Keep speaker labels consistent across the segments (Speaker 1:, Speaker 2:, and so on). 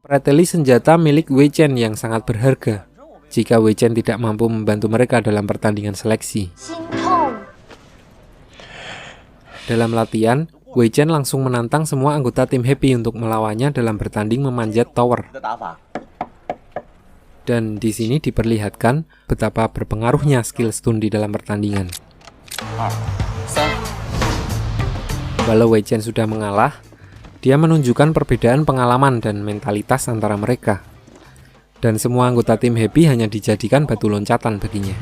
Speaker 1: Preteli senjata milik Wei Chen yang sangat berharga jika Wei Chen tidak mampu membantu mereka dalam pertandingan seleksi. Dalam latihan, Wei Chen langsung menantang semua anggota tim Happy untuk melawannya dalam bertanding memanjat tower. Dan di sini diperlihatkan betapa berpengaruhnya skill stun di dalam pertandingan. Walau Wei Chen sudah mengalah, dia menunjukkan perbedaan pengalaman dan mentalitas antara mereka. Dan semua anggota tim Happy hanya dijadikan batu loncatan baginya.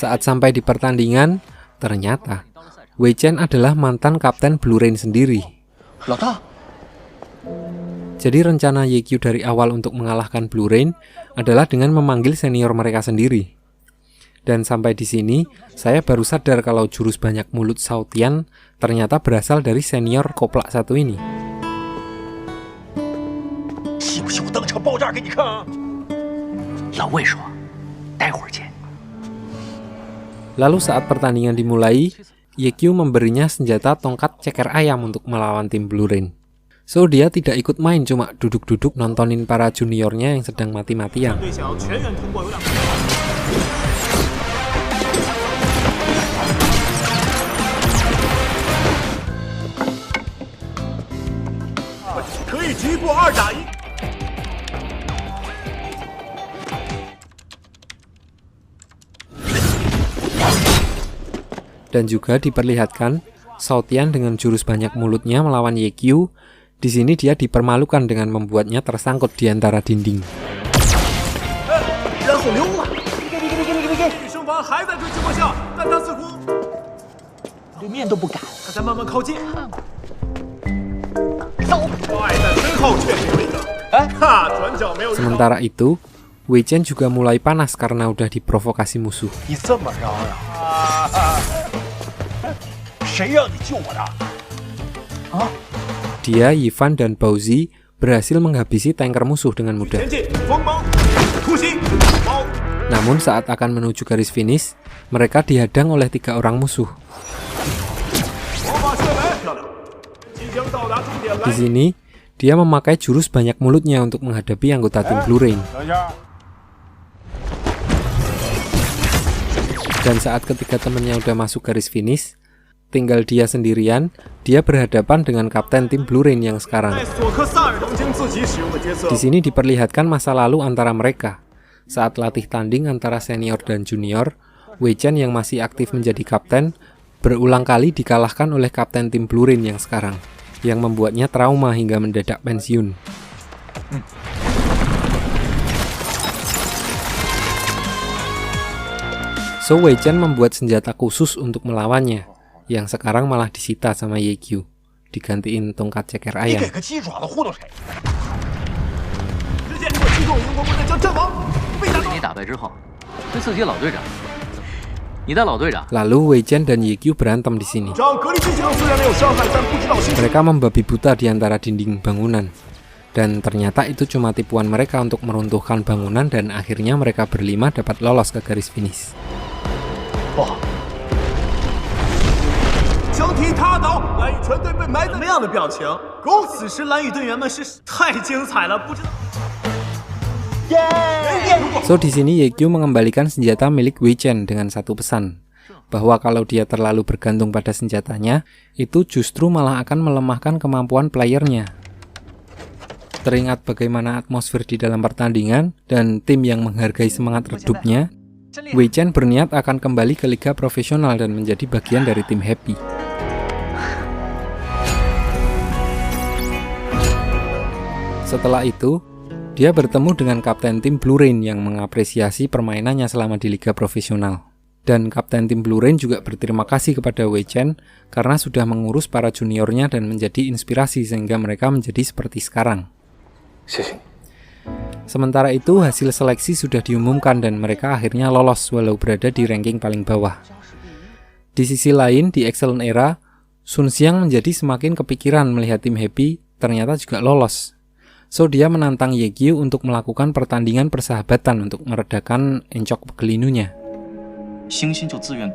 Speaker 1: Saat sampai di pertandingan, ternyata Wei Chen adalah mantan kapten Blue Rain sendiri. Jadi rencana Ye-Kyu dari awal untuk mengalahkan Blue Rain adalah dengan memanggil senior mereka sendiri. Dan sampai di sini, saya baru sadar kalau jurus banyak mulut Shao Tian ternyata berasal dari senior koplak satu ini. Lalu saat pertandingan dimulai, Ye-Kyu memberinya senjata tongkat ceker ayam untuk melawan tim Blue Rain. So dia tidak ikut main, cuma duduk-duduk nontonin para juniornya yang sedang mati-matian. Dan juga diperlihatkan Shao Tian dengan jurus banyak mulutnya melawan Ye-Kyu. Di sini dia dipermalukan dengan membuatnya tersangkut di antara dinding. Sementara itu, Wei Chen juga mulai panas karena udah diprovokasi musuh. Dia, Yifan, dan Bauzi berhasil menghabisi tanker musuh dengan mudah. Namun saat akan menuju garis finish, mereka dihadang oleh 3 orang musuh. Di sini, dia memakai jurus banyak mulutnya untuk menghadapi anggota tim Blue Rain. Dan saat ketiga temannya udah masuk garis finish, tinggal dia sendirian, dia berhadapan dengan kapten tim Blue Rain yang sekarang. Di sini diperlihatkan masa lalu antara mereka. Saat latih tanding antara senior dan junior, Wei Chen yang masih aktif menjadi kapten, berulang kali dikalahkan oleh kapten tim Blue Rain yang sekarang, yang membuatnya trauma hingga mendadak pensiun. So Wei Chen membuat senjata khusus untuk melawannya, yang sekarang malah disita sama Ye-Kyu, digantiin tongkat ceker ayam. Lalu Wei Chen dan Ye-Kyu berantem di sini. Mereka membabi buta di antara dinding bangunan. Dan ternyata itu cuma tipuan mereka untuk meruntuhkan bangunan dan akhirnya mereka berlima dapat lolos ke garis finish. So di sini Ye-Kyu mengembalikan senjata milik Wei Chen dengan satu pesan, bahwa kalau dia terlalu bergantung pada senjatanya, itu justru malah akan melemahkan kemampuan playernya. Teringat bagaimana atmosfer di dalam pertandingan dan tim yang menghargai semangat redupnya, Wei Chen berniat akan kembali ke liga profesional dan menjadi bagian dari tim Happy. Setelah itu, dia bertemu dengan kapten tim Blue Rain yang mengapresiasi permainannya selama di liga profesional. Dan kapten tim Blue Rain juga berterima kasih kepada Wei Chen karena sudah mengurus para juniornya dan menjadi inspirasi sehingga mereka menjadi seperti sekarang. Sementara itu, hasil seleksi sudah diumumkan dan mereka akhirnya lolos walau berada di ranking paling bawah. Di sisi lain, di Excellent Era, Sun Xiang menjadi semakin kepikiran melihat tim Happy ternyata juga lolos. So dia menantang Ye Qiu untuk melakukan pertandingan persahabatan untuk meredakan encok pegelinunya.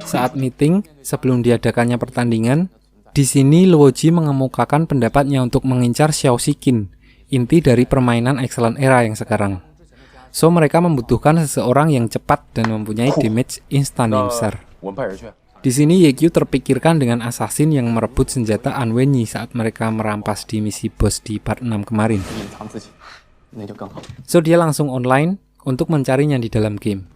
Speaker 1: Saat meeting, sebelum diadakannya pertandingan, di sini Luo Ji mengemukakan pendapatnya untuk mengincar Xiao Shiqin, inti dari permainan Excellent Era yang sekarang. So mereka membutuhkan seseorang yang cepat dan mempunyai damage instan yang besar. Di sini Ye Qiu terpikirkan dengan assassin yang merebut senjata An Wenyi saat mereka merampas di misi bos di part 6 kemarin. So dia langsung online untuk mencarinya di dalam game.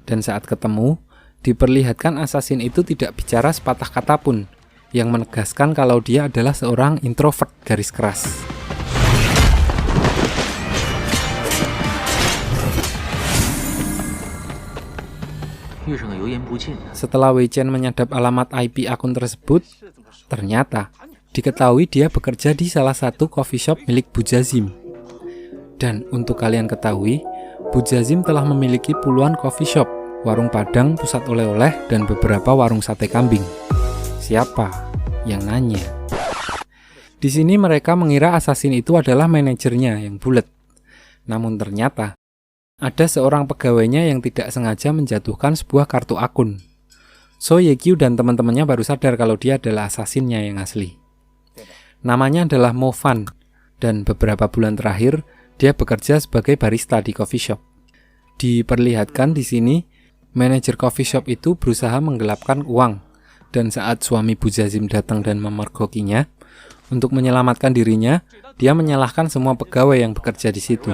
Speaker 1: Dan saat ketemu, diperlihatkan assassin itu tidak bicara sepatah kata pun, yang menegaskan kalau dia adalah seorang introvert garis keras. Setelah Wei Chen menyadap alamat IP akun tersebut, ternyata diketahui dia bekerja di salah satu coffee shop milik Bu Jazim. Dan untuk kalian ketahui, Bu Jazim telah memiliki puluhan coffee shop, warung padang, pusat oleh-oleh, dan beberapa warung sate kambing. Siapa yang nanya? Di sini mereka mengira assassin itu adalah manajernya yang bulat. Namun ternyata ada seorang pegawainya yang tidak sengaja menjatuhkan sebuah kartu akun. So Ye Qiu dan teman-temannya baru sadar kalau dia adalah assassinnya yang asli. Namanya adalah Mo Fan, dan beberapa bulan terakhir dia bekerja sebagai barista di coffee shop. Diperlihatkan di sini, manajer coffee shop itu berusaha menggelapkan uang, dan saat suami Bu Jazim datang dan memergokinya, untuk menyelamatkan dirinya, dia menyalahkan semua pegawai yang bekerja di situ.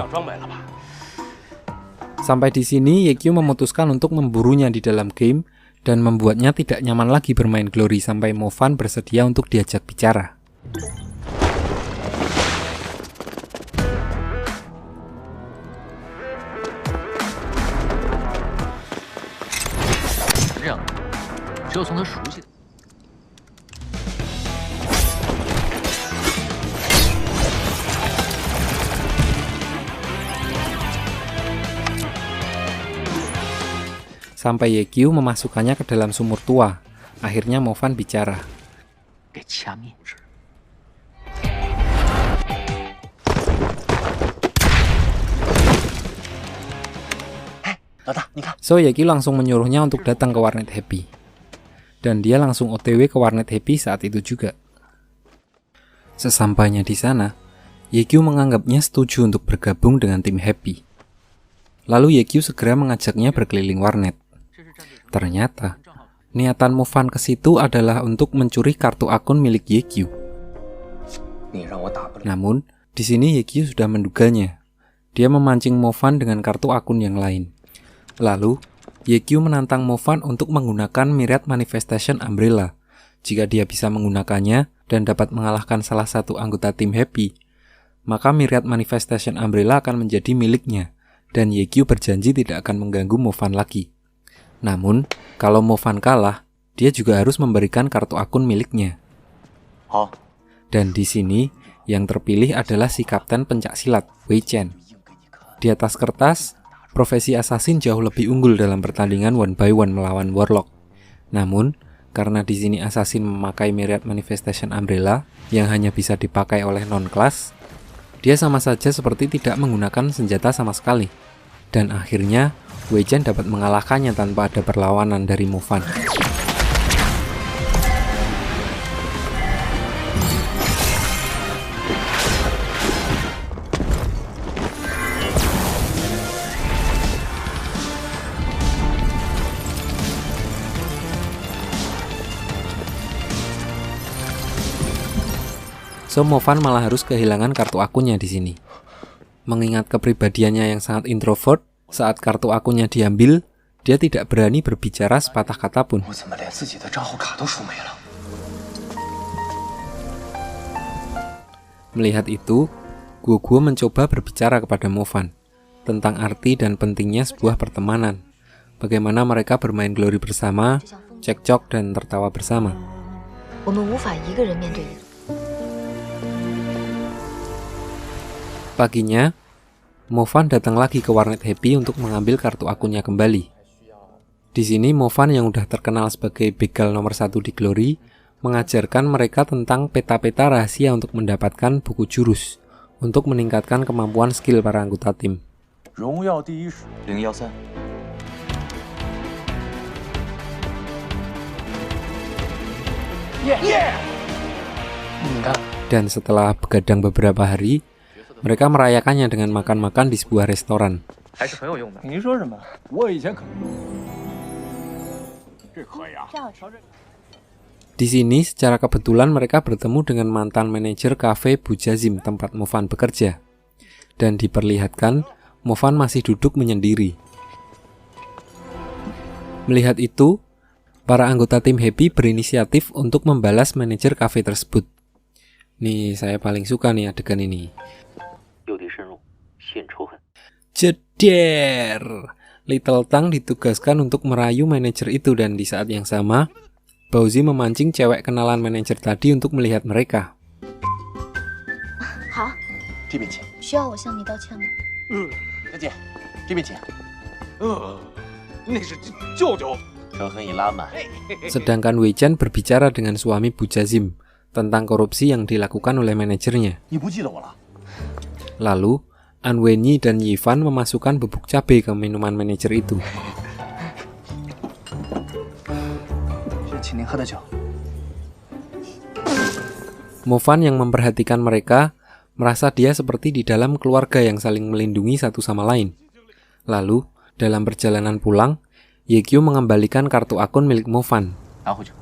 Speaker 1: Sampai di sini, Ye Qiu memutuskan untuk memburunya di dalam game dan membuatnya tidak nyaman lagi bermain Glory sampai Mo Fan bersedia untuk diajak bicara. Sampai Ye Qiu memasukkannya ke dalam sumur tua. Akhirnya Mo Fan bicara. So Ye Qiu langsung menyuruhnya untuk datang ke warnet Happy. Dan dia langsung OTW ke warnet Happy saat itu juga. Sesampainya di sana, Ye Qiu menganggapnya setuju untuk bergabung dengan tim Happy. Lalu Ye Qiu segera mengajaknya berkeliling warnet. Ternyata, niatan Mo Fan ke situ adalah untuk mencuri kartu akun milik Ye Qiu. Namun, di sini Ye Qiu sudah menduganya. Dia memancing Mo Fan dengan kartu akun yang lain. Lalu, Ye Qiu menantang Mo Fan untuk menggunakan Myriad Manifestation Umbrella. Jika dia bisa menggunakannya dan dapat mengalahkan salah satu anggota tim Happy, maka Myriad Manifestation Umbrella akan menjadi miliknya, dan Ye Qiu berjanji tidak akan mengganggu Mo Fan lagi. Namun, kalau Mo Fan kalah, dia juga harus memberikan kartu akun miliknya. Dan di sini, yang terpilih adalah si kapten pencak silat, Wei Chen. Di atas kertas, profesi assassin jauh lebih unggul dalam pertandingan 1-by-1 melawan Warlock. Namun, karena di sini assassin memakai Myriad Manifestation Umbrella yang hanya bisa dipakai oleh non-class, dia sama saja seperti tidak menggunakan senjata sama sekali. Dan akhirnya, Wei Chen dapat mengalahkannya tanpa ada perlawanan dari Mo Fan. So Mo Fan malah harus kehilangan kartu akunnya di sini. Mengingat kepribadiannya yang sangat introvert, saat kartu akunnya diambil, dia tidak berani berbicara sepatah kata pun. Melihat itu, Guo mencoba berbicara kepada Mo Fan tentang arti dan pentingnya sebuah pertemanan. Bagaimana mereka bermain Glory bersama, cekcok dan tertawa bersama. Paginya, Mo Fan datang lagi ke warnet Happy untuk mengambil kartu akunnya kembali. Di sini Mo Fan yang udah terkenal sebagai begal nomor 1 di Glory, mengajarkan mereka tentang peta-peta rahasia untuk mendapatkan buku jurus, untuk meningkatkan kemampuan skill para anggota tim.
Speaker 2: 荣耀第一史013。
Speaker 1: Dan setelah begadang beberapa hari, mereka merayakannya dengan makan-makan di sebuah restoran.
Speaker 2: 你说什么？我以前可这可以啊。
Speaker 1: Di sini, secara kebetulan mereka bertemu dengan mantan manajer kafe Bujazim tempat Mofan bekerja. Dan diperlihatkan, Mofan masih duduk menyendiri. Melihat itu, para anggota tim Happy berinisiatif untuk membalas manajer kafe tersebut. Nih, saya paling suka nih adegan ini. Jeder! Little Tang ditugaskan untuk merayu manajer itu dan di saat yang sama, Bauzi memancing cewek kenalan manajer tadi untuk melihat mereka.
Speaker 3: 好，
Speaker 2: 这边请。
Speaker 3: 需要我向你道歉吗？
Speaker 2: 再见，这边请。
Speaker 4: 那是舅舅。
Speaker 2: 车和你拉满。
Speaker 1: Sedangkan Wei Chen berbicara dengan suami Bujazim tentang korupsi yang dilakukan oleh manajernya.
Speaker 2: 你不记得我了？
Speaker 1: Lalu, An Wenyi dan Yifan memasukkan bubuk cabai ke minuman manajer itu.
Speaker 2: 是请您喝的酒。
Speaker 1: Mofan yang memperhatikan mereka merasa dia seperti di dalam keluarga yang saling melindungi satu sama lain. Lalu, dalam perjalanan pulang, Yekyu mengembalikan kartu akun milik Mofan.
Speaker 2: 拿回去。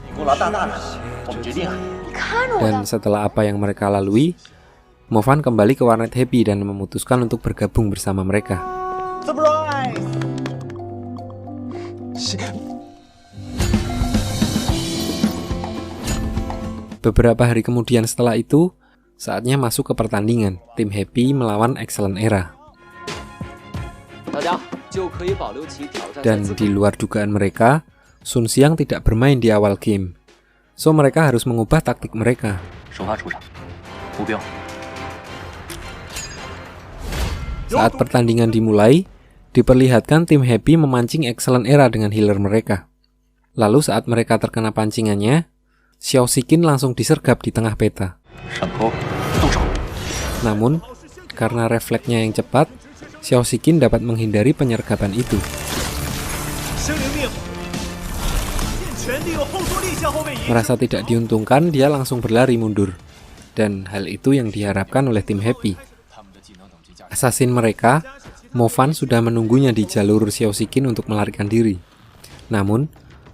Speaker 2: 你功劳大大的，我们决定啊。
Speaker 3: 你看着我
Speaker 1: Dan
Speaker 3: 的，
Speaker 1: setelah apa yang mereka lalui, Mofan kembali ke warnet Happy dan memutuskan untuk bergabung bersama mereka.
Speaker 2: Surprise！
Speaker 1: Beberapa hari kemudian setelah itu, saatnya masuk ke pertandingan. Tim Happy melawan Excellent Era. Dan di luar dugaan mereka, Sun Xiang tidak bermain di awal game. So mereka harus mengubah taktik mereka.
Speaker 2: 首发出场，目标。
Speaker 1: Saat pertandingan dimulai, diperlihatkan tim Happy memancing Excellent Era dengan healer mereka. Lalu saat mereka terkena pancingannya, Xiao Shikin langsung disergap di tengah peta.
Speaker 2: 上钩，动手。
Speaker 1: Namun, karena refleksnya yang cepat, Xiao Shikin dapat menghindari penyergapan itu.
Speaker 4: 生灵灭火，尽全利用后坐力向后位移。
Speaker 1: Merasa tidak diuntungkan, dia langsung berlari mundur. Dan hal itu yang diharapkan oleh tim Happy. Assassin mereka, Mofan sudah menunggunya di jalur Xiao Shikin untuk melarikan diri. Namun,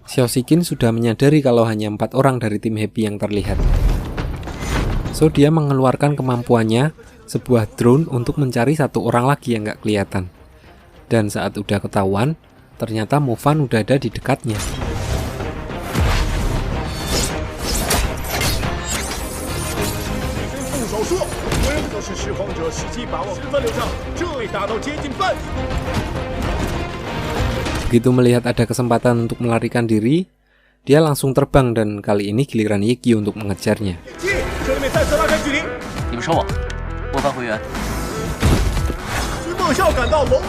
Speaker 1: Xiao Shikin sudah menyadari kalau hanya 4 orang dari tim Happy yang terlihat. So, dia mengeluarkan kemampuannya, sebuah drone untuk mencari 1 orang lagi yang gak kelihatan. Dan saat udah ketahuan, ternyata Mofan udah ada di dekatnya.
Speaker 4: 副手说，我则是拾荒者，时机把握10分流畅，这里打到接近半。
Speaker 1: Begitu melihat ada kesempatan untuk melarikan diri, dia langsung terbang dan kali ini giliran Yekyu untuk mengejarnya.
Speaker 4: 这里面再次拉开距离。
Speaker 2: 你们收我，我返回原。
Speaker 4: 君莫笑赶到龙。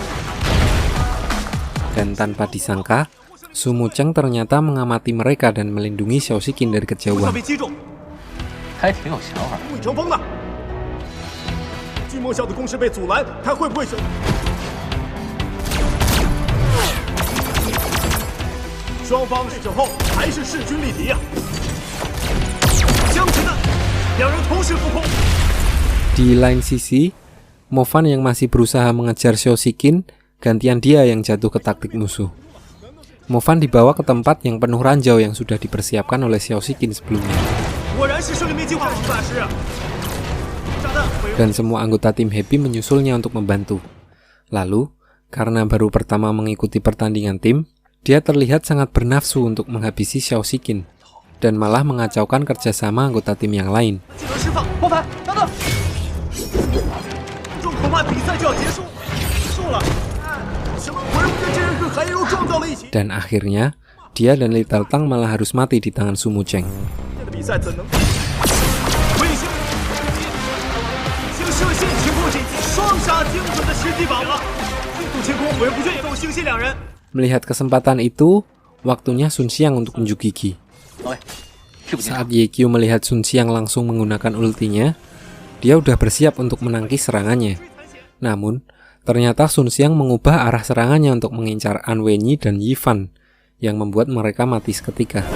Speaker 1: Dan tanpa disangka, Sumu Cheng ternyata mengamati mereka dan melindungi Xiao Shikin dari
Speaker 4: 不想
Speaker 1: kejauhan.
Speaker 4: 被击中，
Speaker 2: 还挺有想法。
Speaker 4: 魏成风呢？君莫笑的攻势被阻拦，他会不会选？双方事后还是势均力敌啊！相持的，两人同时浮空。
Speaker 1: Di lain sisi, Mofan yang masih berusaha mengejar Xiao Shikin, gantian dia yang jatuh ke taktik musuh. Mofan dibawa ke tempat yang penuh ranjau yang sudah dipersiapkan oleh Xiao Shikin sebelumnya.
Speaker 4: 果然是胜利没计划大师啊！炸弹毁
Speaker 1: Dan semua anggota tim Happy menyusulnya untuk membantu. Lalu, karena baru pertama mengikuti pertandingan tim, dia terlihat sangat bernafsu untuk menghabisi Xiao Shikin, dan malah mengacaukan kerjasama anggota tim yang lain.
Speaker 4: 技能释放，莫凡，等等！这恐怕比赛就要结束了。什么鬼？跟这人跟韩柔撞到了一起。
Speaker 1: Dan akhirnya, dia dan Little Tang malah harus mati di tangan Sumu Cheng.
Speaker 4: 的比赛怎能？卫星星射线情况这一击，双杀精准的时机把握，印度天空毁不倦斗星系两人。
Speaker 1: Melihat kesempatan itu, waktunya Sun Xiang untuk unjuk gigi.
Speaker 2: 老魏，屁股进场。
Speaker 1: Saat Ye-Kyu melihat Sun Xiang langsung menggunakan ultinya, dia udah bersiap untuk menangkis serangannya. Namun, ternyata Sun Xiang mengubah arah serangannya untuk mengincar An Wenyi dan Yi Fan, yang membuat mereka mati seketika.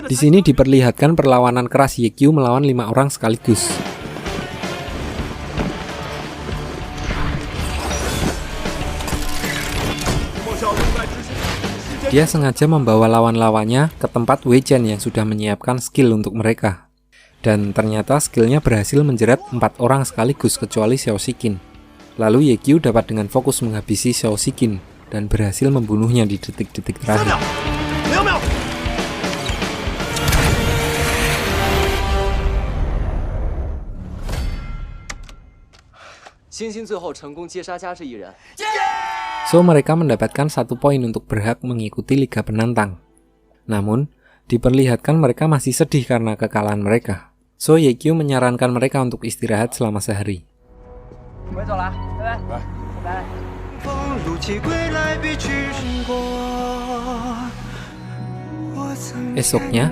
Speaker 1: Di sini diperlihatkan perlawanan keras Ye-Kyu melawan 5 orang sekaligus. Dia sengaja membawa lawan-lawannya ke tempat Wei Chen yang sudah menyiapkan skill untuk mereka. Dan ternyata skillnya berhasil menjerat 4 orang sekaligus kecuali Xiao Shiqin. Lalu Ye-Kyu dapat dengan fokus menghabisi Xiao Shiqin dan berhasil membunuhnya di detik-detik terakhir.
Speaker 5: 星星最后成功接杀嘉世一人。
Speaker 1: So, mereka mendapatkan 1 poin untuk berhak mengikuti Liga Penantang. Namun, diperlihatkan mereka masih sedih karena kekalahan mereka. So, Ye-Kyu menyarankan mereka untuk istirahat selama sehari. Esoknya,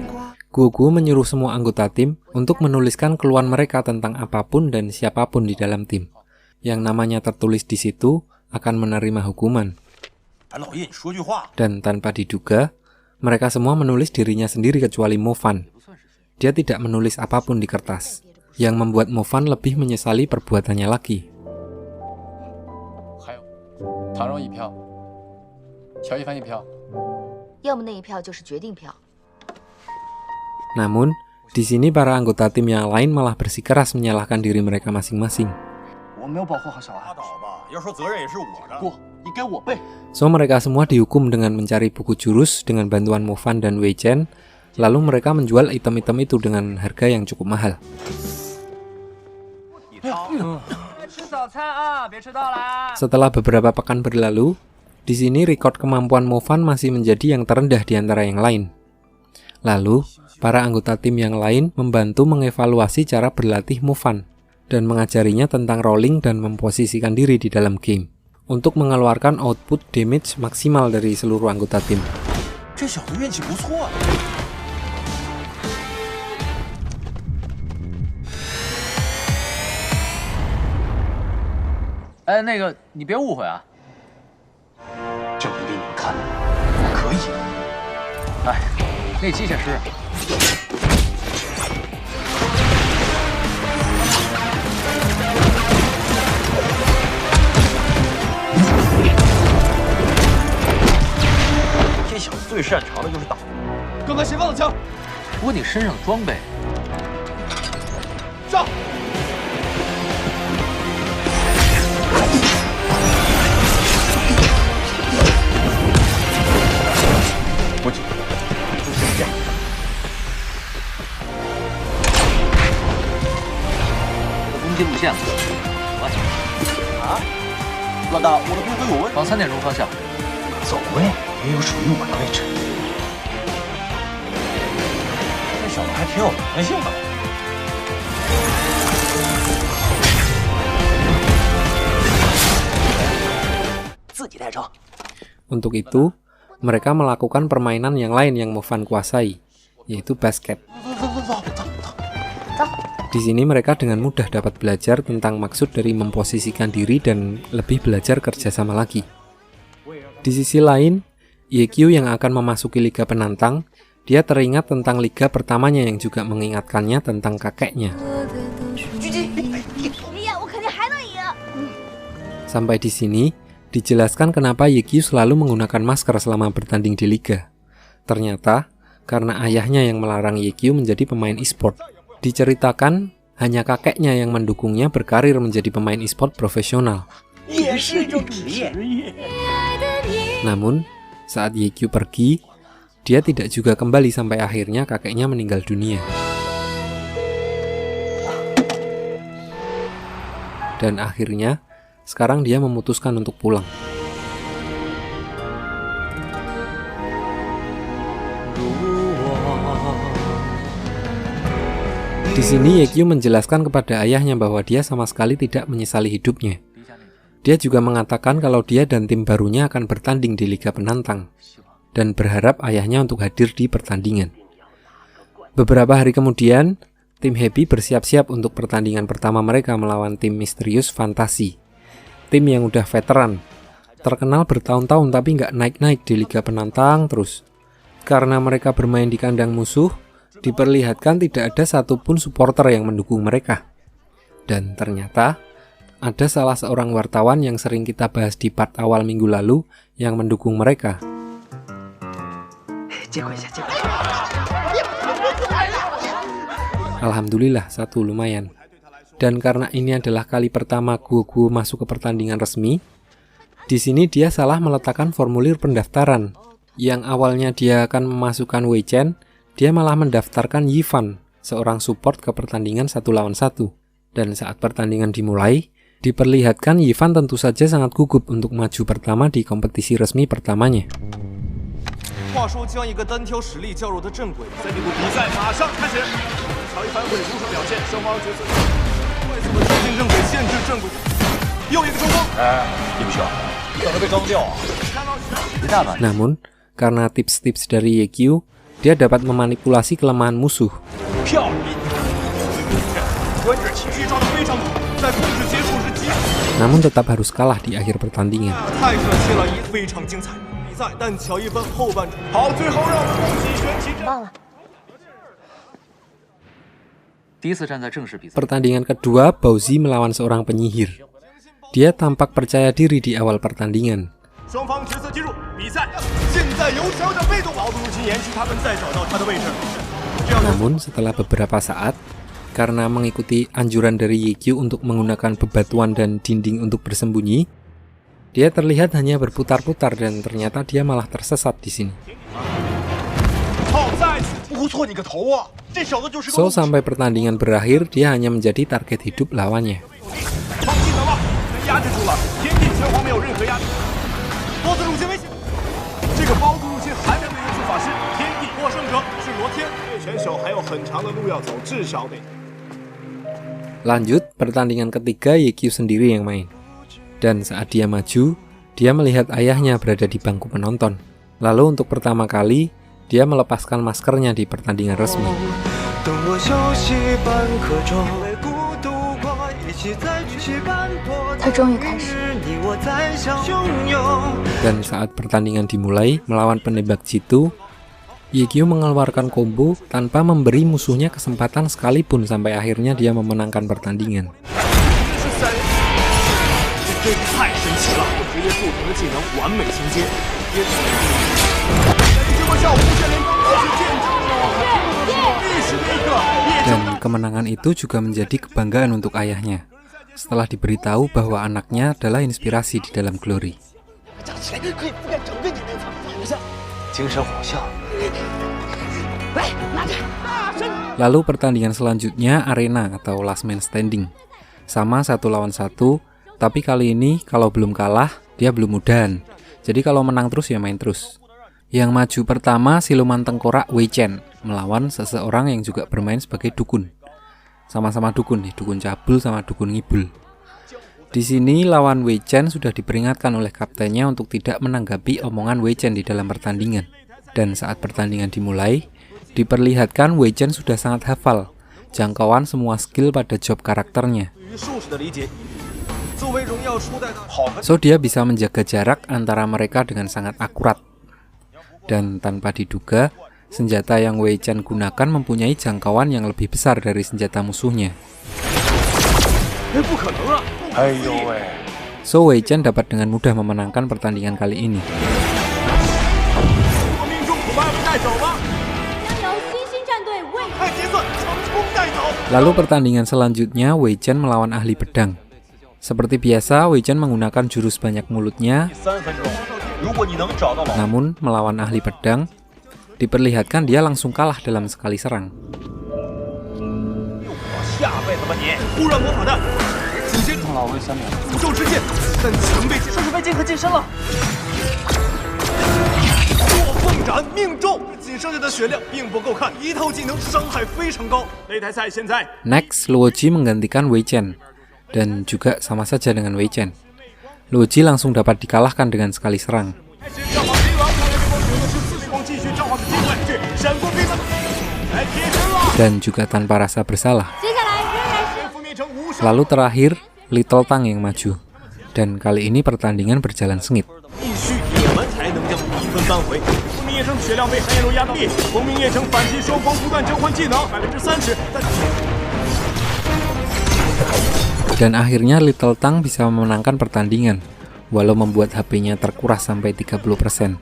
Speaker 1: Gugu menyuruh semua anggota tim untuk menuliskan keluhan mereka tentang apapun dan siapapun di dalam tim. Yang namanya tertulis di situ akan menerima hukuman. Dan tanpa diduga, mereka semua menulis dirinya sendiri kecuali Mo Fan. Dia tidak menulis apapun di kertas, yang membuat Mo Fan lebih menyesali perbuatannya lagi. Namun, di sini para anggota tim yang lain malah bersikeras menyalahkan diri mereka masing-masing. So, mereka semua dihukum dengan mencari buku jurus dengan bantuan Mo Fan dan Wei Chen. Lalu mereka menjual item-item itu dengan harga yang cukup mahal. Setelah beberapa pekan berlalu, di sini rekor kemampuan Mo Fan masih menjadi yang terendah di antara yang lain. Lalu, para anggota tim yang lain membantu mengevaluasi cara berlatih Mo Fan dan mengajarinya tentang rolling dan memposisikan diri di dalam game untuk mengeluarkan output damage maksimal dari seluruh anggota tim.
Speaker 4: 刚才谁放的枪？
Speaker 2: 不过你身上的装备，
Speaker 4: 上！
Speaker 2: 我去，就是这样。我攻击路线了，完成。啊，老大，我的规则有问题。往3点钟方向走位，也有属于我的位置。这小子还挺有弹性的。
Speaker 1: Untuk itu, mereka melakukan permainan yang lain yang Mo Fan kuasai, yaitu basket. Di sini mereka dengan mudah dapat belajar tentang maksud dari memposisikan diri dan lebih belajar kerjasama lagi. Di sisi lain, Ye-Kyu yang akan memasuki Liga Penantang, dia teringat tentang liga pertamanya yang juga mengingatkannya tentang kakeknya. Sampai di sini, dijelaskan kenapa Ye-Kyu selalu menggunakan masker selama bertanding di liga. Ternyata, karena ayahnya yang melarang Ye-Kyu menjadi pemain e-sport. Diceritakan, hanya kakeknya yang mendukungnya berkarir menjadi pemain e-sport profesional. Namun, saat Ye-Kyu pergi, dia tidak juga kembali sampai akhirnya kakeknya meninggal dunia. Dan akhirnya, sekarang dia memutuskan untuk pulang. Di sini Ye-Kyu menjelaskan kepada ayahnya bahwa dia sama sekali tidak menyesali hidupnya. Dia juga mengatakan kalau dia dan tim barunya akan bertanding di Liga Penantang dan berharap ayahnya untuk hadir di pertandingan. Beberapa hari kemudian, tim Happy bersiap-siap untuk pertandingan pertama mereka melawan tim misterius Fantasi. Tim yang udah veteran, terkenal bertahun-tahun tapi nggak naik-naik di Liga Penantang terus. Karena mereka bermain di kandang musuh, diperlihatkan tidak ada satupun supporter yang mendukung mereka. Dan ternyata, ada salah seorang wartawan yang sering kita bahas di part awal minggu lalu yang mendukung mereka. Alhamdulillah, satu lumayan. Dan karena ini adalah kali pertama Guo masuk ke pertandingan resmi, di sini dia salah meletakkan formulir pendaftaran. Yang awalnya dia akan memasukkan Wei Chen, dia malah mendaftarkan Yifan, seorang support ke pertandingan 1 lawan 1. Dan saat pertandingan dimulai, diperlihatkan Yifan tentu saja sangat gugup untuk maju pertama di kompetisi resmi pertamanya. Namun, karena tips-tips dari Yekyu, dia dapat memanipulasi kelemahan musuh. Namun tetap harus kalah di akhir pertandingan. Pertandingan kedua, Bauzi melawan seorang penyihir. Dia tampak percaya diri di awal pertandingan. Namun setelah beberapa saat, karena mengikuti anjuran dari Yekyu untuk menggunakan bebatuan dan dinding untuk bersembunyi, dia terlihat hanya berputar-putar dan ternyata dia malah tersesat di sini. So, sampai pertandingan berakhir, dia hanya menjadi target hidup lawannya. Lanjut, pertandingan ketiga Yekyu sendiri yang main. Dan saat dia maju, dia melihat ayahnya berada di bangku penonton. Lalu untuk pertama kali, dia melepaskan maskernya di pertandingan resmi. Dan saat pertandingan dimulai melawan penembak jitu, Yekyu mengeluarkan combo tanpa memberi musuhnya kesempatan sekalipun sampai akhirnya dia memenangkan pertandingan. Dan kemenangan itu juga menjadi kebanggaan untuk ayahnya setelah diberitahu bahwa anaknya adalah inspirasi di dalam Glory. Lalu pertandingan selanjutnya arena atau last man standing. Sama 1 lawan 1, tapi kali ini kalau belum kalah, dia belum udahan. Jadi kalau menang terus ya main terus. Yang maju pertama siluman tengkorak Wei Chen melawan seseorang yang juga bermain sebagai dukun. Sama-sama dukun nih, dukun cabul sama dukun ngibul. Di sini lawan Wei Chen sudah diperingatkan oleh kaptennya untuk tidak menanggapi omongan Wei Chen di dalam pertandingan. Dan saat pertandingan dimulai, diperlihatkan Wei Chen sudah sangat hafal jangkauan semua skill pada job karakternya. So dia bisa menjaga jarak antara mereka dengan sangat akurat. Dan tanpa diduga, senjata yang Wei Chen gunakan mempunyai jangkauan yang lebih besar dari senjata musuhnya. So Wei Chen dapat dengan mudah memenangkan pertandingan kali ini. Lalu pertandingan selanjutnya Wei Chen melawan ahli pedang. Seperti biasa, Wei Chen menggunakan jurus banyak mulutnya. Namun melawan ahli pedang, diperlihatkan dia langsung kalah dalam sekali serang. Next, Luoji menggantikan Wei Chen, dan juga sama saja dengan Wei Chen. Luoji langsung dapat dikalahkan dengan sekali serang. Dan juga tanpa rasa bersalah. Lalu terakhir, Little Tang yang maju. Dan kali ini pertandingan berjalan sengit. Dan akhirnya Little Tang bisa memenangkan pertandingan, walau membuat HP-nya terkuras sampai 30%.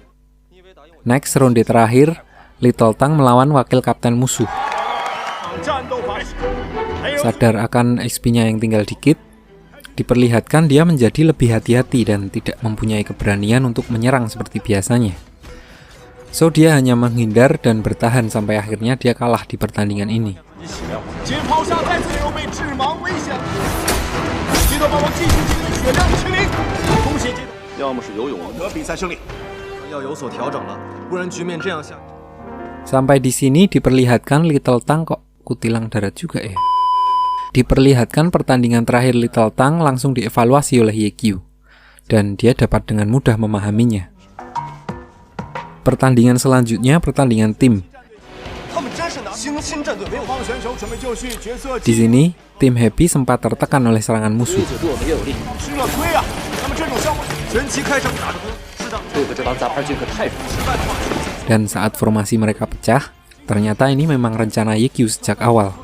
Speaker 1: Next, ronde terakhir, Little Tang melawan wakil kapten musuh. Sadar akan XP-nya yang tinggal dikit, diperlihatkan dia menjadi lebih hati-hati dan tidak mempunyai keberanian untuk menyerang seperti biasanya. So, dia hanya menghindar dan bertahan sampai akhirnya dia kalah di pertandingan ini. Sampai di sini diperlihatkan Little Tang kok kutilang darat juga ya. Diperlihatkan pertandingan terakhir Little Tang langsung dievaluasi oleh Yekyu, dan dia dapat dengan mudah memahaminya. Pertandingan selanjutnya pertandingan tim. Di sini, tim Happy sempat tertekan oleh serangan musuh. Dan saat formasi mereka pecah, ternyata ini memang rencana Yekyu sejak awal.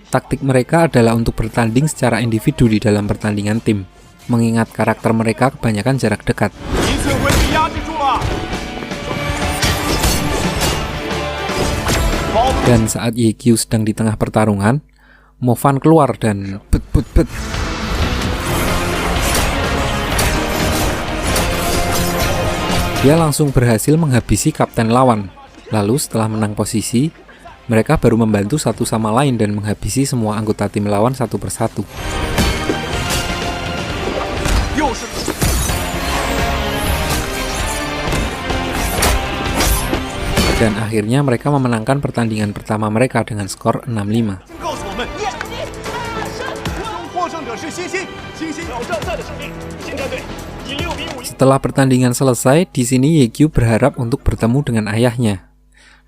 Speaker 1: Taktik mereka adalah untuk bertanding secara individu di dalam pertandingan tim, mengingat karakter mereka kebanyakan jarak dekat. Dan saat Yekyu sedang di tengah pertarungan, Movan keluar dan bet. Dia langsung berhasil menghabisi kapten lawan. Lalu setelah menang posisi, mereka baru membantu satu sama lain dan menghabisi semua anggota tim lawan satu persatu. Dan akhirnya mereka memenangkan pertandingan pertama mereka dengan skor 6-5. Setelah pertandingan selesai, di sini Yekyu berharap untuk bertemu dengan ayahnya.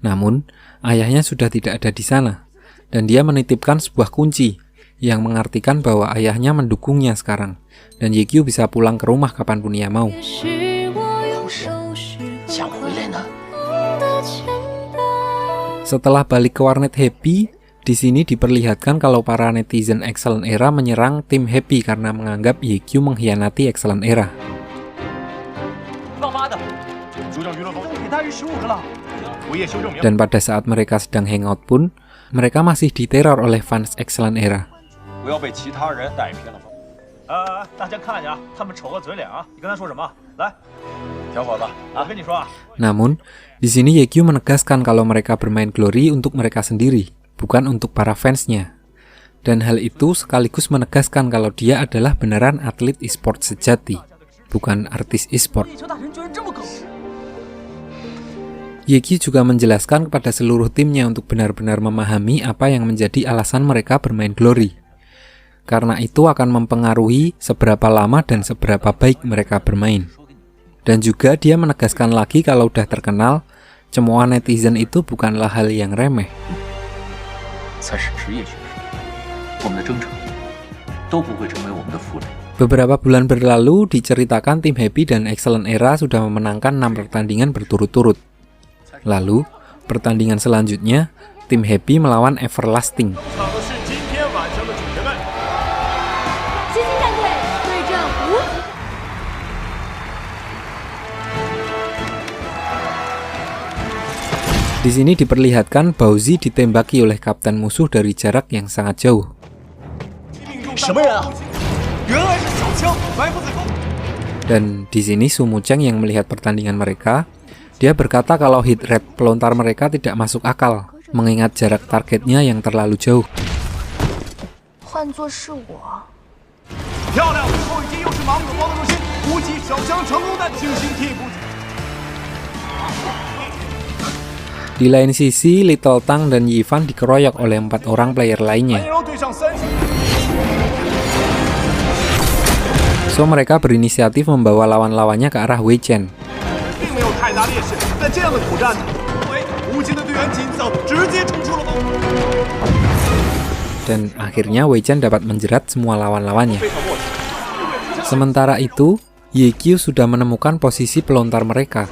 Speaker 1: Namun, ayahnya sudah tidak ada di sana, dan dia menitipkan sebuah kunci yang mengartikan bahwa ayahnya mendukungnya sekarang, dan Yekyu bisa pulang ke rumah kapanpun ia mau. Setelah balik ke warnet Happy, di sini diperlihatkan kalau para netizen Excellent Era menyerang tim Happy karena menganggap Yekyu mengkhianati Excellent Era. Dan pada saat mereka sedang hangout pun, mereka masih diteror oleh fans Excellent Era. Namun, di sini Yekyu menegaskan kalau mereka bermain Glory untuk mereka sendiri, bukan untuk para fansnya. Dan hal itu sekaligus menegaskan kalau dia adalah beneran atlet e-sport sejati, bukan artis e-sport. Yekyu juga menjelaskan kepada seluruh timnya untuk benar-benar memahami apa yang menjadi alasan mereka bermain Glory. Karena itu akan mempengaruhi seberapa lama dan seberapa baik mereka bermain. Dan juga dia menegaskan lagi kalau udah terkenal, cemoohan netizen itu bukanlah hal yang remeh. Beberapa bulan berlalu diceritakan tim Happy dan Excellent Era sudah memenangkan 6 pertandingan berturut-turut. Lalu, pertandingan selanjutnya, tim Happy melawan Everlasting. Di sini diperlihatkan Bowzy ditembaki oleh kapten musuh dari jarak yang sangat jauh. Dan di sini Sumu Cheng yang melihat pertandingan mereka, dia berkata kalau hit rate pelontar mereka tidak masuk akal, mengingat jarak targetnya yang terlalu jauh. Di lain sisi, Little Tang dan Yifan dikeroyok oleh 4 orang player lainnya. So mereka berinisiatif membawa lawan-lawannya ke arah Wei Chen. Dan akhirnya Wei Chen dapat menjerat semua lawan-lawannya. Sementara itu, Ye Qiu sudah menemukan posisi pelontar mereka.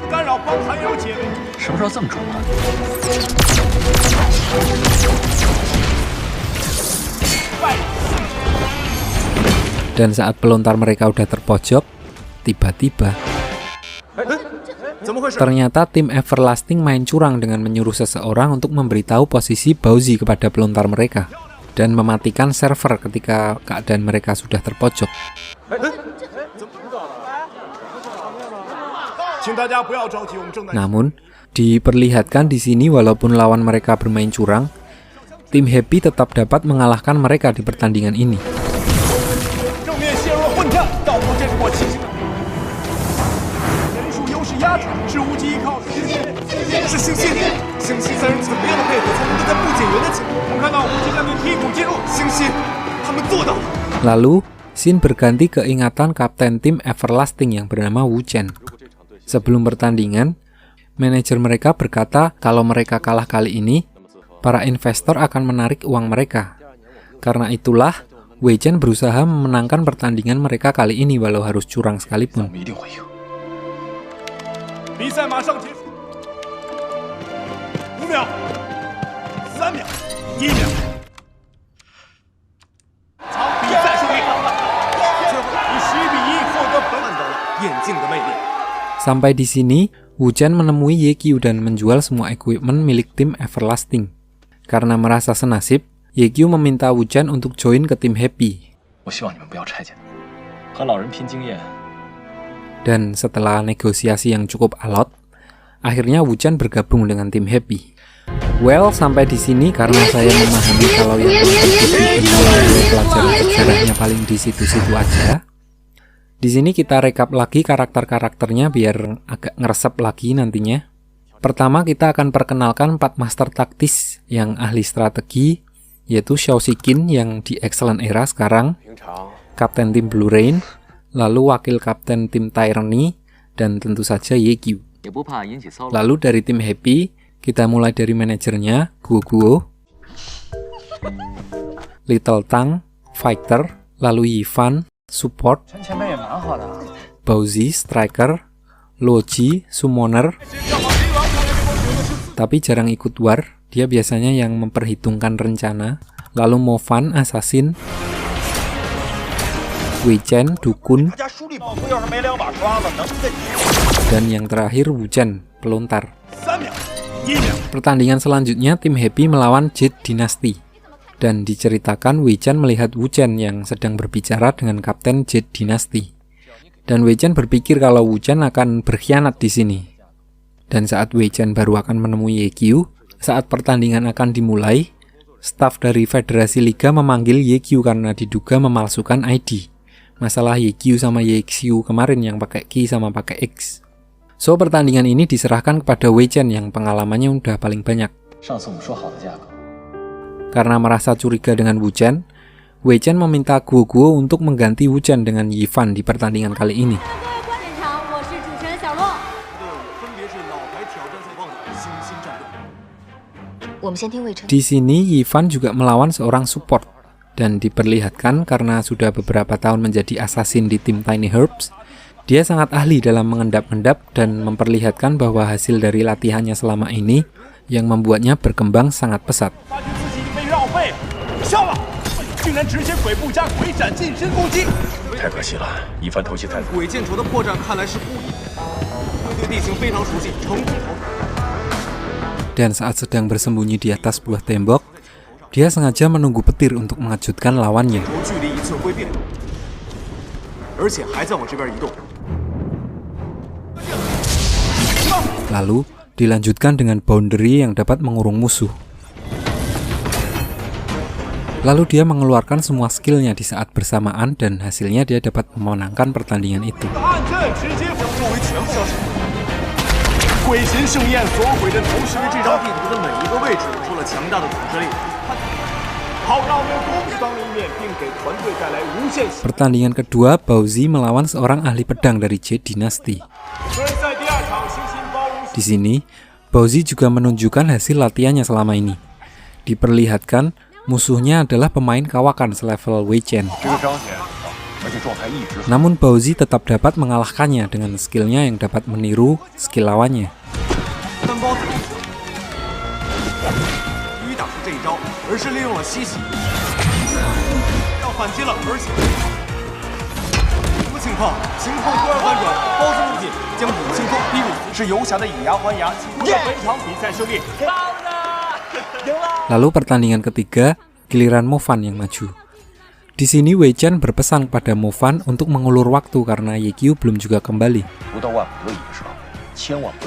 Speaker 1: Dan saat pelontar mereka udah terpojok, tiba-tiba ternyata tim Everlasting main curang dengan menyuruh seseorang untuk memberitahu posisi Bowzi kepada pelontar mereka dan mematikan server ketika keadaan mereka sudah terpojok. Namun, diperlihatkan di sini walaupun lawan mereka bermain curang, tim Happy tetap dapat mengalahkan mereka di pertandingan ini. Lalu, scene berganti ke ingatan kapten tim Everlasting yang bernama Wu Chen. Sebelum pertandingan, manajer mereka berkata kalau mereka kalah kali ini, para investor akan menarik uang mereka. Karena itulah, Wei Chen berusaha memenangkan pertandingan mereka kali ini walau harus curang sekalipun. Sampai di sini, Wu Chen menemui Ye Qiu dan menjual semua equipment milik tim Everlasting. Karena merasa senasib, Ye Qiu meminta Wu Chen untuk join ke tim Happy. Dan setelah negosiasi yang cukup alot, akhirnya Wu Chen bergabung dengan tim Happy. Well, sampai di sini karena saya memahami kalau yang pelajaran sejarahnya paling di situ-situ aja. Di sini kita rekap lagi karakter-karakternya biar agak ngeresep lagi nantinya. Pertama kita akan perkenalkan 4 master taktis yang ahli strategi, yaitu Xiao Shiqin yang di Excellent Era sekarang, kapten tim Blue Rain, lalu wakil kapten tim Tyranny, dan tentu saja Ye Qiu. Lalu dari tim Happy, kita mulai dari manajernya, Guo Guo, Little Tang, Fighter, lalu Yifan, Support, Bowzi, Striker, Loji, Summoner, tapi jarang ikut war, dia biasanya yang memperhitungkan rencana, lalu Mofan, Assassin, Wei Chen, Dukun, dan yang terakhir Wu Chen, pelontar. Pertandingan selanjutnya tim Happy melawan Jade Dynasty. Dan diceritakan Wei Chen melihat Wu Chen yang sedang berbicara dengan kapten Jade Dynasty. Dan Wei Chen berpikir kalau Wu Chen akan berkhianat di sini. Dan saat Wei Chen baru akan menemui Ye Qiu, saat pertandingan akan dimulai, staf dari Federasi Liga memanggil Ye Qiu karena diduga memalsukan ID. Masalah Ye Qiu sama Ye Xiu kemarin yang pakai Q sama pakai X. So pertandingan ini diserahkan kepada Wei Chen yang pengalamannya udah paling banyak. Karena merasa curiga dengan Wu Chen, Wei Chen meminta Guo Guo untuk mengganti Wu Chen dengan Yifan di pertandingan kali ini. Di sini Yifan juga melawan seorang support dan diperlihatkan karena sudah beberapa tahun menjadi assassin di tim Tiny Herbs, dia sangat ahli dalam mengendap-endap dan memperlihatkan bahwa hasil dari latihannya selama ini yang membuatnya berkembang sangat pesat. Dan saat sedang bersembunyi di atas sebuah tembok, dia sengaja menunggu petir untuk mengejutkan lawannya. Lalu dilanjutkan dengan boundary yang dapat mengurung musuh. Lalu dia mengeluarkan semua skillnya di saat bersamaan dan hasilnya dia dapat memenangkan pertandingan itu. Pertandingan kedua, Baozi melawan seorang ahli pedang dari Jade Dynasty. Di sini, Baozi juga menunjukkan hasil latihannya selama ini. Diperlihatkan, musuhnya adalah pemain kawakan selevel Wei Chen. Namun Baozi tetap dapat mengalahkannya dengan skillnya yang dapat meniru skill lawannya. Lalu pertandingan ketiga, giliran Mo Fan yang maju. Di sini Wei Chen berpesan kepada Mo Fan untuk mengulur waktu karena Ye Qiu belum juga kembali.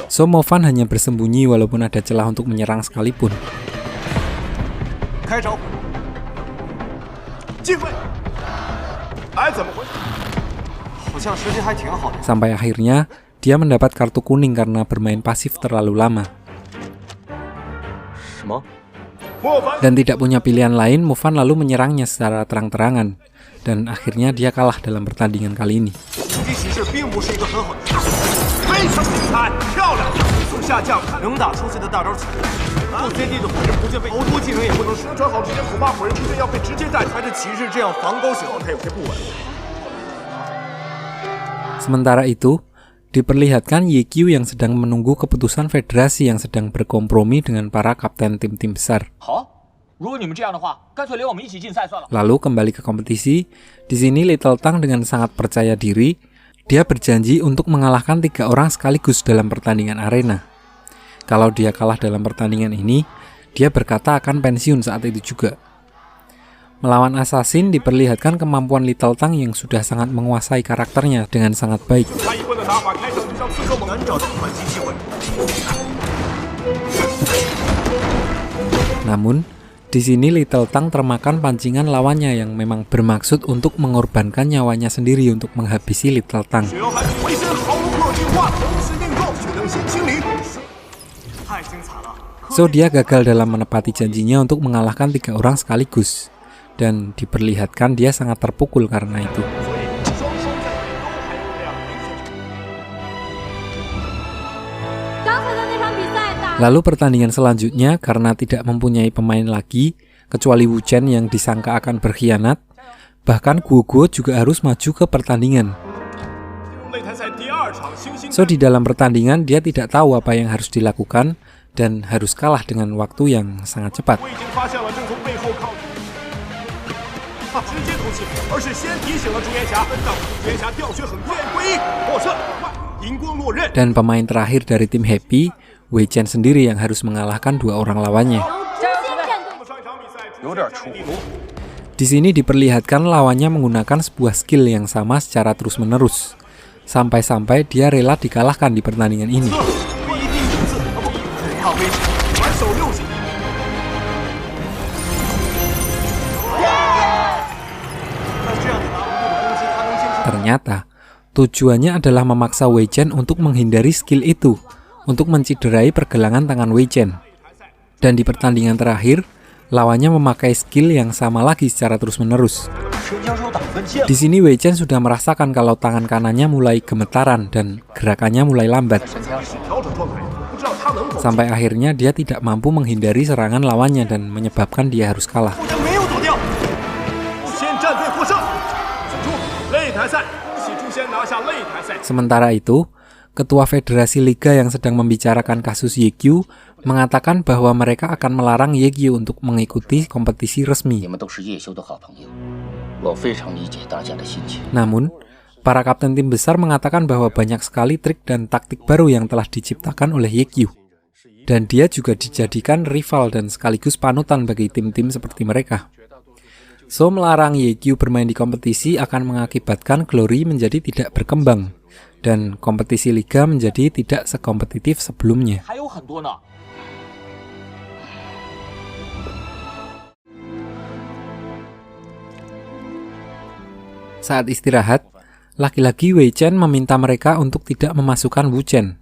Speaker 1: So Mo Fan hanya bersembunyi walaupun ada celah untuk menyerang sekalipun. Sampai akhirnya dia mendapat kartu kuning karena bermain pasif terlalu lama. Dan tidak punya pilihan lain, Mo Fan lalu menyerangnya secara terang-terangan. Dan akhirnya dia kalah dalam pertandingan kali ini. Sementara itu, diperlihatkan Ye Qiu yang sedang menunggu keputusan federasi yang sedang berkompromi dengan para kapten tim-tim besar. Lalu kembali ke kompetisi, di sini Little Tang dengan sangat percaya diri, dia berjanji untuk mengalahkan 3 orang sekaligus dalam pertandingan arena. Kalau dia kalah dalam pertandingan ini, dia berkata akan pensiun saat itu juga. Melawan assassin diperlihatkan kemampuan Little Tang yang sudah sangat menguasai karakternya dengan sangat baik. Namun, di sini Little Tang termakan pancingan lawannya yang memang bermaksud untuk mengorbankan nyawanya sendiri untuk menghabisi Little Tang. So dia gagal dalam menepati janjinya untuk mengalahkan 3 orang sekaligus. Dan diperlihatkan dia sangat terpukul karena itu. Lalu pertandingan selanjutnya, karena tidak mempunyai pemain lagi, kecuali Wu Chen yang disangka akan berkhianat, bahkan Guo Guo juga harus maju ke pertandingan. So di dalam pertandingan dia tidak tahu apa yang harus dilakukan dan harus kalah dengan waktu yang sangat cepat. Dan pemain terakhir dari tim Happy, Wei Chen sendiri yang harus mengalahkan 2 orang lawannya. Di sini diperlihatkan lawannya menggunakan sebuah skill yang sama secara terus-menerus, sampai-sampai dia rela dikalahkan di pertandingan ini. Ternyata, tujuannya adalah memaksa Wei Chen untuk menghindari skill itu, untuk menciderai pergelangan tangan Wei Chen. Dan di pertandingan terakhir, lawannya memakai skill yang sama lagi secara terus-menerus. Di sini Wei Chen sudah merasakan kalau tangan kanannya mulai gemetaran dan gerakannya mulai lambat. Sampai akhirnya dia tidak mampu menghindari serangan lawannya dan menyebabkan dia harus kalah. Sementara itu, Ketua Federasi Liga yang sedang membicarakan kasus Ye Qiu mengatakan bahwa mereka akan melarang Ye Qiu untuk mengikuti kompetisi resmi. Namun, para kapten tim besar mengatakan bahwa banyak sekali trik dan taktik baru yang telah diciptakan oleh Ye Qiu. Dan dia juga dijadikan rival dan sekaligus panutan bagi tim-tim seperti mereka. So, melarang Ye Qiu bermain di kompetisi akan mengakibatkan Glory menjadi tidak berkembang, dan kompetisi liga menjadi tidak sekompetitif sebelumnya. Saat istirahat, laki-laki Wei Chen meminta mereka untuk tidak memasukkan Wu Chen,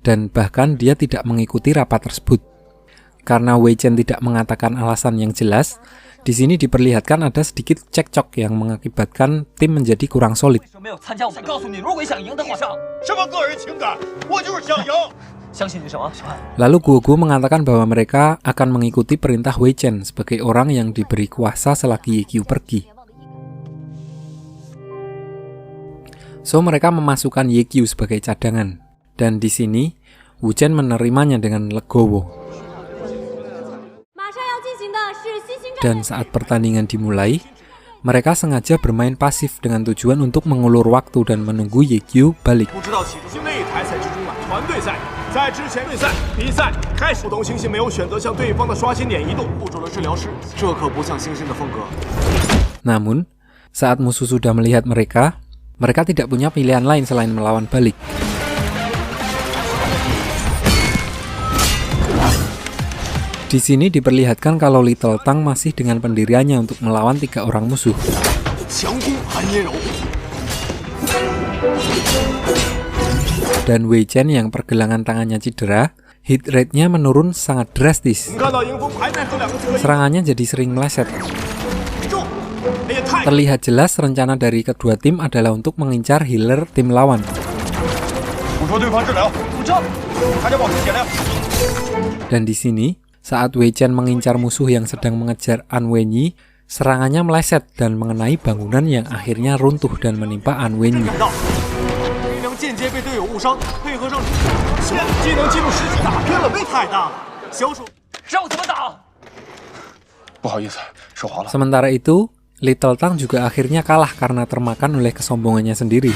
Speaker 1: dan bahkan dia tidak mengikuti rapat tersebut. Karena Wei Chen tidak mengatakan alasan yang jelas, Di sini diperlihatkan ada sedikit cekcok yang mengakibatkan tim menjadi kurang solid.
Speaker 2: 没有参加我们，告诉你，如果想赢的话，
Speaker 4: 什么个人情感，我就是想赢。
Speaker 2: 相信你什么？
Speaker 1: Lalu Guoguo mengatakan bahwa mereka akan mengikuti perintah Wei Chen sebagai orang yang diberi kuasa selagi Ye Qiu pergi. So mereka memasukkan Ye Qiu sebagai cadangan, dan di sini Wu Chen menerimanya dengan legowo. Dan saat pertandingan dimulai, mereka sengaja bermain pasif dengan tujuan untuk mengulur waktu dan menunggu Ye Qiu balik. Namun, saat musuh sudah melihat mereka tidak punya pilihan lain selain melawan balik. Di sini diperlihatkan kalau Little Tang masih dengan pendiriannya untuk melawan 3 orang musuh. Dan Wei Chen yang pergelangan tangannya cedera, hit rate-nya menurun sangat drastis. Serangannya jadi sering meleset. Terlihat jelas rencana dari kedua tim adalah untuk mengincar healer tim lawan. Dan di sini, saat Wei Chen mengincar musuh yang sedang mengejar An Wenyi, serangannya meleset dan mengenai bangunan yang akhirnya runtuh dan menimpa An Wenyi. Sementara itu, Little Tang juga akhirnya kalah karena termakan oleh kesombongannya sendiri.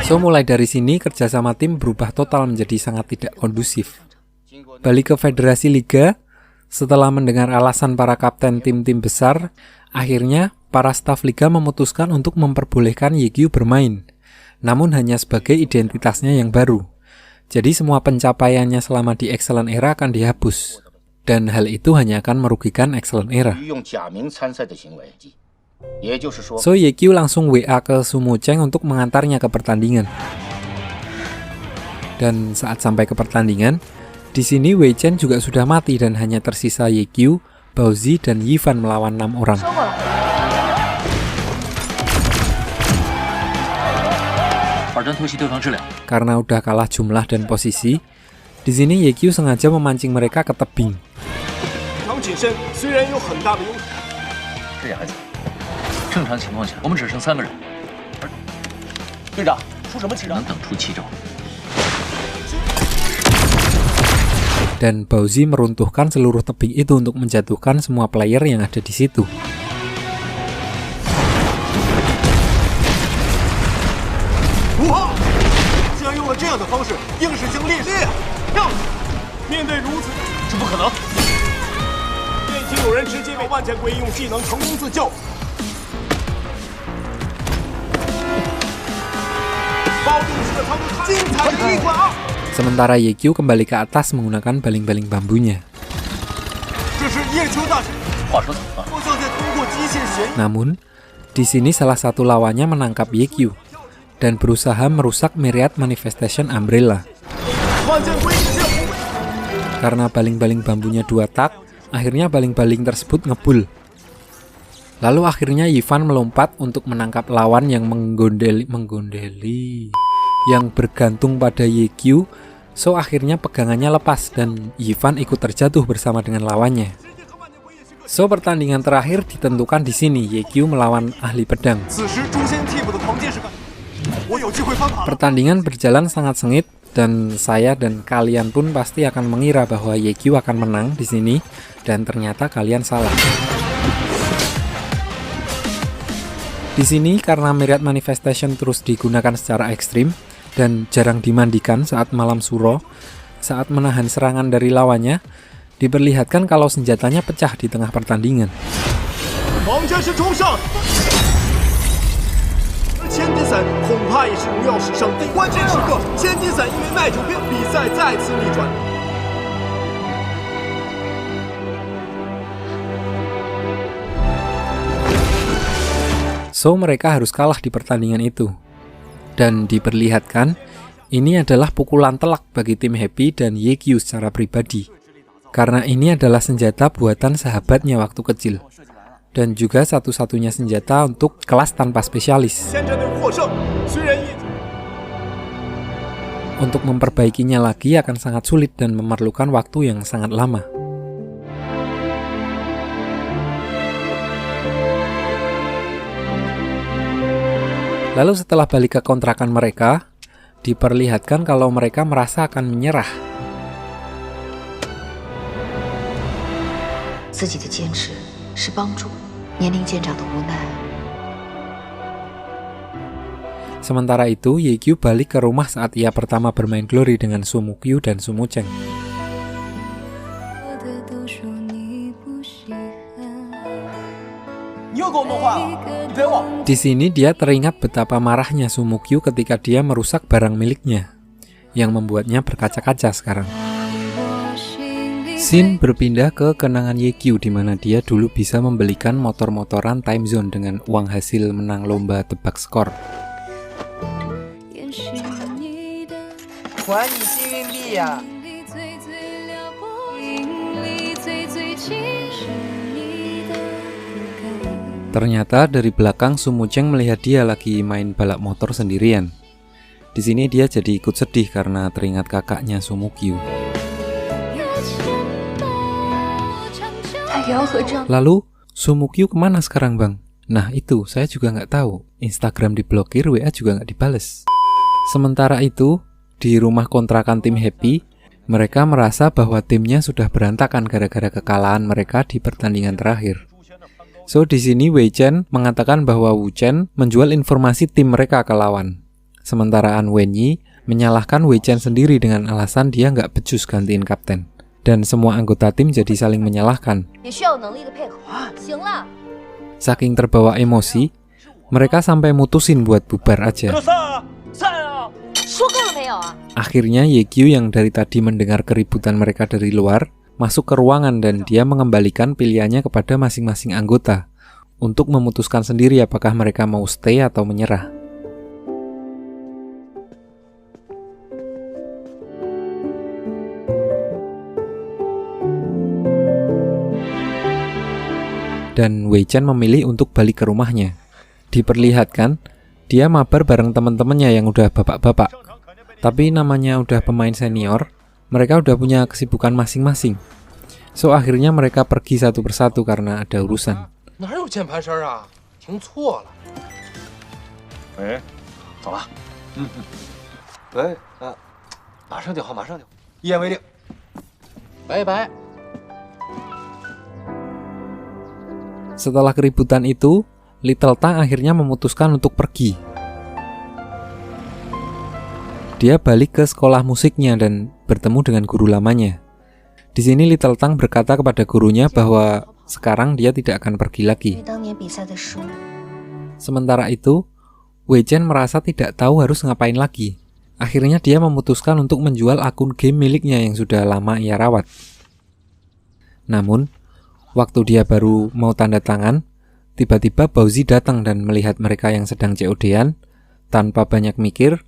Speaker 1: So mulai dari sini kerjasama tim berubah total menjadi sangat tidak kondusif. Balik ke Federasi Liga, setelah mendengar alasan para kapten tim-tim besar, akhirnya para staf liga memutuskan untuk memperbolehkan Ye Qiu bermain, namun hanya sebagai identitasnya yang baru. Jadi semua pencapaiannya selama di Excellent Era akan dihapus, dan hal itu hanya akan merugikan Excellent Era. So Ye Qiu langsung WA ke Sumo Cheng untuk mengantarnya ke pertandingan. Dan saat sampai ke pertandingan, di sini Wei Chen juga sudah mati dan hanya tersisa Ye Qiu, Baozi, dan Yifan melawan 6 orang. Karena udah kalah jumlah dan posisi, di sini Ye Qiu sengaja memancing mereka ke tebing. Dan Baozi meruntuhkan seluruh tebing itu untuk menjatuhkan semua player yang ada di situ. Sementara Ye Qiu kembali ke atas menggunakan baling-baling bambunya. Namun, di sini salah satu lawannya menangkap Ye Qiu dan berusaha merusak Myriad Manifestation Umbrella. Karena baling-baling bambunya 2 tak, akhirnya baling-baling tersebut ngebul. Lalu akhirnya Yifan melompat untuk menangkap lawan yang menggondeli yang bergantung pada Ye Qiu. So akhirnya pegangannya lepas dan Yifan ikut terjatuh bersama dengan lawannya. So pertandingan terakhir ditentukan di sini, Ye Qiu melawan ahli pedang. Pertandingan berjalan sangat sengit dan saya dan kalian pun pasti akan mengira bahwa Ye Qiu akan menang di sini, dan ternyata kalian salah. Di sini karena Myriad Manifestation terus digunakan secara ekstrim dan jarang dimandikan saat malam suro, saat menahan serangan dari lawannya, diperlihatkan kalau senjatanya pecah di tengah pertandingan. So mereka harus kalah di pertandingan itu. Dan diperlihatkan Ini adalah pukulan telak bagi tim Happy dan Yekyu secara pribadi. Karena ini adalah senjata buatan sahabatnya waktu kecil. Dan juga satu-satunya senjata untuk kelas tanpa spesialis. Untuk memperbaikinya lagi akan sangat sulit dan memerlukan waktu yang sangat lama. Lalu setelah balik ke kontrakan mereka, diperlihatkan kalau mereka merasa akan menyerah. Sementara itu, Yekyu balik ke rumah saat ia pertama bermain Glory dengan Sumukyu dan Sumucheng. Di sini dia teringat betapa marahnya Sumukyu ketika dia merusak barang miliknya, yang membuatnya berkaca-kaca sekarang. Scene berpindah ke kenangan Yekyu di mana dia dulu bisa membelikan motor-motoran Time Zone dengan uang hasil menang lomba tebak skor. Ternyata dari belakang Sumucheng melihat dia lagi main balap motor sendirian. Di sini dia jadi ikut sedih karena teringat kakaknya Sumukyu. Lalu Sumukyu kemana sekarang bang? Nah itu saya juga nggak tahu. Instagram diblokir, WA juga nggak dibales. Sementara itu di rumah kontrakan tim Happy, mereka merasa bahwa timnya sudah berantakan gara-gara kekalahan mereka di pertandingan terakhir. So, di sini Wei Chen mengatakan bahwa Wu Chen menjual informasi tim mereka ke lawan. Sementara An Wenyi menyalahkan Wei Chen sendiri dengan alasan dia nggak becus gantiin kapten. Dan semua anggota tim jadi saling menyalahkan. Saking terbawa emosi, mereka sampai mutusin buat bubar aja. Akhirnya Yekyu yang dari tadi mendengar keributan mereka dari luar, masuk ke ruangan dan dia mengembalikan pilihannya kepada masing-masing anggota untuk memutuskan sendiri apakah mereka mau stay atau menyerah. Dan Wei Chen memilih untuk balik ke rumahnya. Diperlihatkan, dia mabar bareng teman-temannya yang udah bapak-bapak. Tapi namanya udah pemain senior, mereka udah punya kesibukan masing-masing. So akhirnya mereka pergi satu persatu karena ada urusan. Setelah keributan itu, Little Tang akhirnya memutuskan untuk pergi. Dia balik ke sekolah musiknya dan bertemu dengan guru lamanya. Di sini Little Tang berkata kepada gurunya bahwa sekarang dia tidak akan pergi lagi. Sementara itu, Wei Chen merasa tidak tahu harus ngapain lagi. Akhirnya dia memutuskan untuk menjual akun game miliknya yang sudah lama ia rawat. Namun, waktu dia baru mau tanda tangan, tiba-tiba Bauzi datang dan melihat mereka yang sedang COD-an. Tanpa banyak mikir,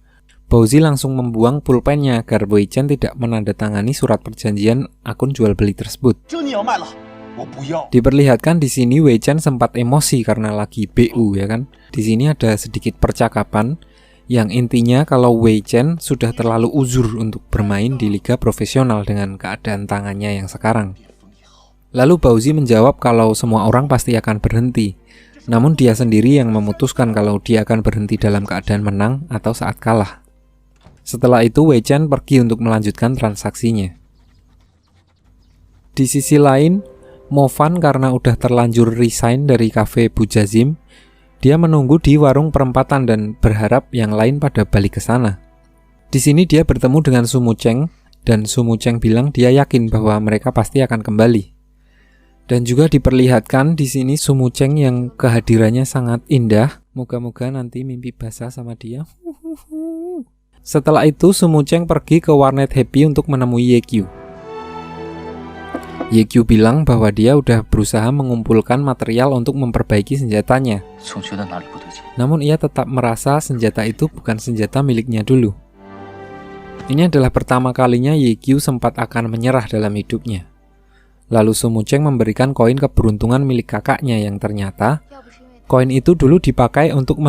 Speaker 1: Bauzi langsung membuang pulpennya agar Wei Chen tidak menandatangani surat perjanjian akun jual beli tersebut. Diperlihatkan di sini Wei Chen sempat emosi karena lagi BU ya kan. Di sini ada sedikit percakapan yang intinya kalau Wei Chen sudah terlalu uzur untuk bermain di liga profesional dengan keadaan tangannya yang sekarang. Lalu Bauzi menjawab kalau semua orang pasti akan berhenti. Namun dia sendiri yang memutuskan kalau dia akan berhenti dalam keadaan menang atau saat kalah. Setelah itu Wei Chen pergi untuk melanjutkan transaksinya. Di sisi lain, Mo Fan karena udah terlanjur resign dari cafe Bujazim, dia menunggu di warung perempatan dan berharap yang lain pada balik ke sana. Di sini dia bertemu dengan Sumucheng dan Sumucheng bilang dia yakin bahwa mereka pasti akan kembali. Dan juga diperlihatkan di sini Sumucheng yang kehadirannya sangat indah. Moga-moga nanti mimpi basah sama dia. Setelah itu Sumucheng pergi ke warnet Happy untuk menemui Yekyu. Yekyu bilang bahwa dia udah berusaha mengumpulkan material untuk memperbaiki senjatanya. Namun ia tetap merasa senjata itu bukan senjata miliknya dulu. Ini adalah pertama kalinya Yekyu sempat akan menyerah dalam hidupnya. Lalu Su Mucheng memberikan koin keberuntungan milik kakaknya yang ternyata koin itu dulu dipakai untuk